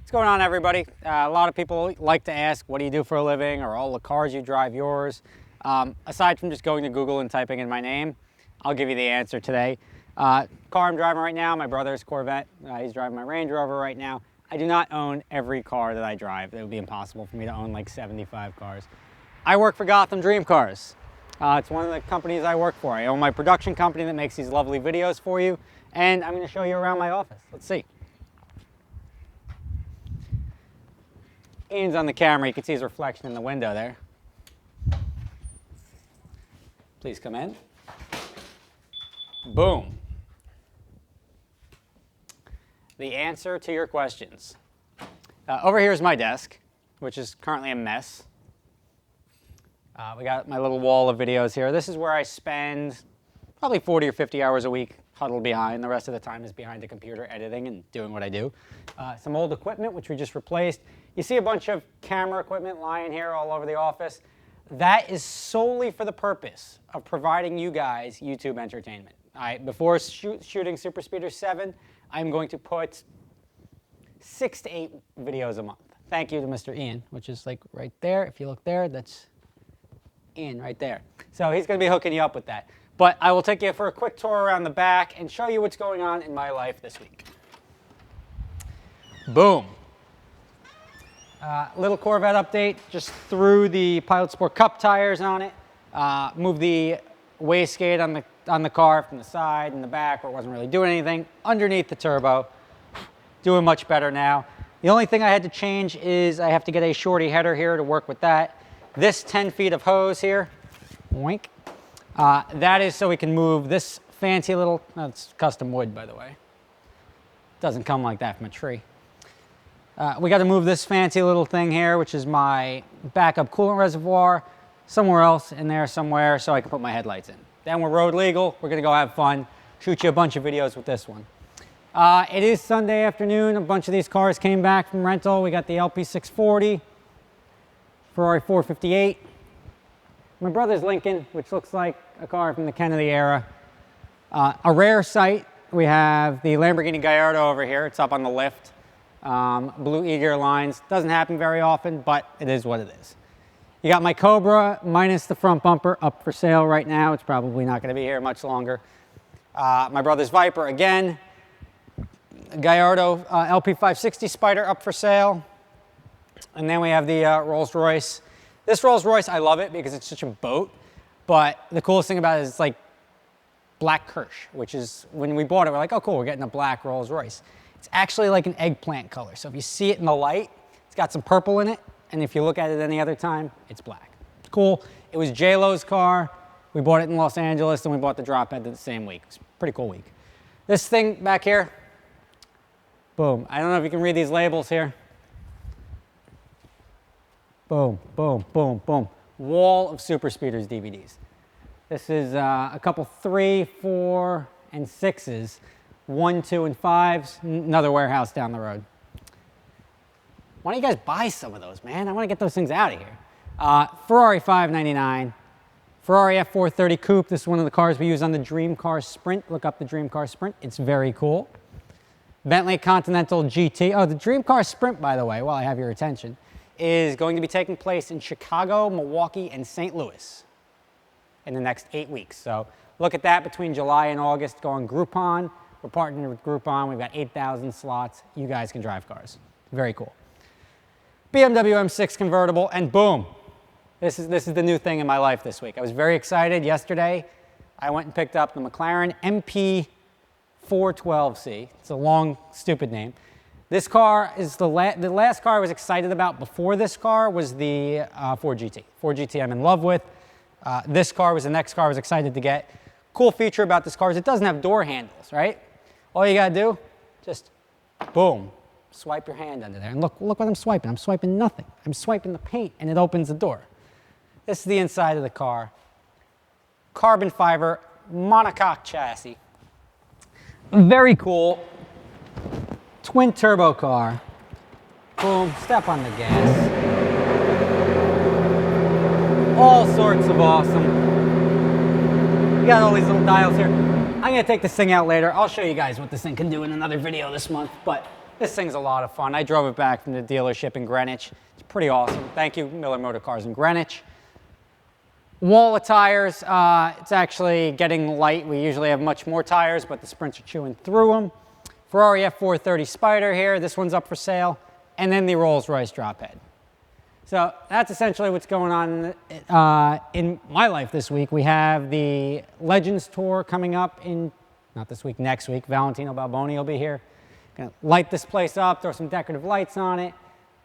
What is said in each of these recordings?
What's going on, everybody? A lot of people like to ask, what do you do for a living, or all the cars you drive yours? Aside from just going to Google and typing in my name, I'll give you the answer today. Car I'm driving right now, my brother's Corvette. He's driving my Range Rover right now. I do not own every car that I drive. It would be impossible for me to own like 75 cars. I work for Gotham Dream Cars. It's one of the companies I work for. I own my production company that makes these lovely videos for you, and I'm going to show you around my office. Let's see. Ian's on the camera. You can see his reflection in the window there. Please come in. Boom. The answer to your questions. Over here is my desk, which is currently a mess. We got my little wall of videos here. This is where I spend probably 40 or 50 hours a week huddled behind. The rest of the time is behind a computer editing and doing what I do. Some old equipment, which we just replaced. You see a bunch of camera equipment lying here all over the office. That is solely for the purpose of providing you guys YouTube entertainment. Before shooting Super Speeder 7, I'm going to put 6 to 8 videos a month. Thank you to Mr. Ian, which is like right there. If you look there, that's Ian right there. So he's going to be hooking you up with that. But I will take you for a quick tour around the back and show you what's going on in my life this week. Boom. Little Corvette update. Just threw the Pilot Sport Cup tires on it. Moved the wastegate on the car from the side and the back where it wasn't really doing anything. Underneath the turbo. Doing much better now. The only thing I had to change is I have to get a shorty header here to work with that. This 10 feet of hose here. Boink. That is so we can move this fancy little, it's custom wood, by the way. Doesn't come like that from a tree. We got to move this fancy little thing here, which is my backup coolant reservoir, somewhere else in there somewhere so I can put my headlights in. Then we're road legal. We're going to go have fun, shoot you a bunch of videos with this one. It is Sunday afternoon. A bunch of these cars came back from rental. We got the LP640, Ferrari 458, my brother's Lincoln, which looks like a car from the Kennedy era. A rare sight, we have the Lamborghini Guyardo over here. It's up on the lift. Blue e-gear lines. Doesn't happen very often, but it is what it is. You got my Cobra minus the front bumper up for sale right now. It's probably not going to be here much longer. My brother's Viper again. Guyardo LP560 Spider up for sale. And then we have the Rolls Royce. This Rolls Royce, I love it because it's such a boat. But the coolest thing about it is it's like black Kirsch, which is, when we bought it, we're like, oh cool, we're getting a black Rolls Royce. It's actually like an eggplant color. So if you see it in the light, it's got some purple in it. And if you look at it any other time, it's black. It's cool. It was J-Lo's car. We bought it in Los Angeles, and we bought the drop head the same week. It's a pretty cool week. This thing back here, boom. I don't know if you can read these labels here. Boom, boom, boom, boom. Wall of Super Speeders DVDs. This is a couple 3, 4, and 6s. 1, 2, and 5s. Another warehouse down the road. Why don't you guys buy some of those, man? I want to get those things out of here. Ferrari 599. Ferrari F430 Coupe. This is one of the cars we use on the Dream Car Sprint. Look up the Dream Car Sprint. It's very cool. Bentley Continental GT. Oh, the Dream Car Sprint, by the way, while I have your attention, is going to be taking place in Chicago, Milwaukee, and St. Louis in the next 8 weeks. So look at that between July and August. Go on Groupon. We're partnering with Groupon. We've got 8,000 slots. You guys can drive cars. Very cool. BMW M6 convertible, and boom. This is the new thing in my life this week. I was very excited. Yesterday, I went and picked up the Mclaren Mp4 It's a long, stupid name. This car is the last car I was excited about before this car was the Ford GT. Ford GT I'm in love with. This car was the next car I was excited to get. Cool feature about this car is it doesn't have door handles, right? All you gotta do, just boom, swipe your hand under there. And look what I'm swiping. I'm swiping nothing. I'm swiping the paint and it opens the door. This is the inside of the car. Carbon fiber monocoque chassis. Very cool. Twin turbo car. Boom, step on the gas. All sorts of awesome. You got all these little dials here. I'm gonna take this thing out later. I'll show you guys what this thing can do in another video this month, but This thing's a lot of fun. I drove it back from the dealership in Greenwich. It's pretty awesome. Thank you, Miller Motor Cars in Greenwich. Wall of tires, it's actually getting light. We usually have much more tires, but the Sprints are chewing through them. Ferrari F430 Spider here. This one's up for sale. And then the Rolls-Royce drop head. So that's essentially what's going on in my life this week. We have the Legends Tour coming up in, not this week, next week. Valentino Balboni will be here. Gonna light this place up, throw some decorative lights on it,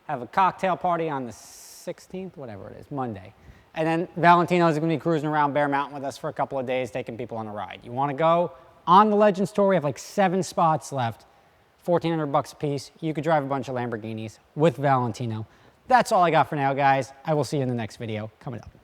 have a cocktail party on the 16th, whatever it is, Monday. And then Valentino's gonna be cruising around Bear Mountain with us for a couple of days, taking people on a ride. You wanna go on the Legends Tour? We have like 7 spots left, $1,400 a piece. You could drive a bunch of Lamborghinis with Valentino. That's all I got for now, guys. I will see you in the next video coming up.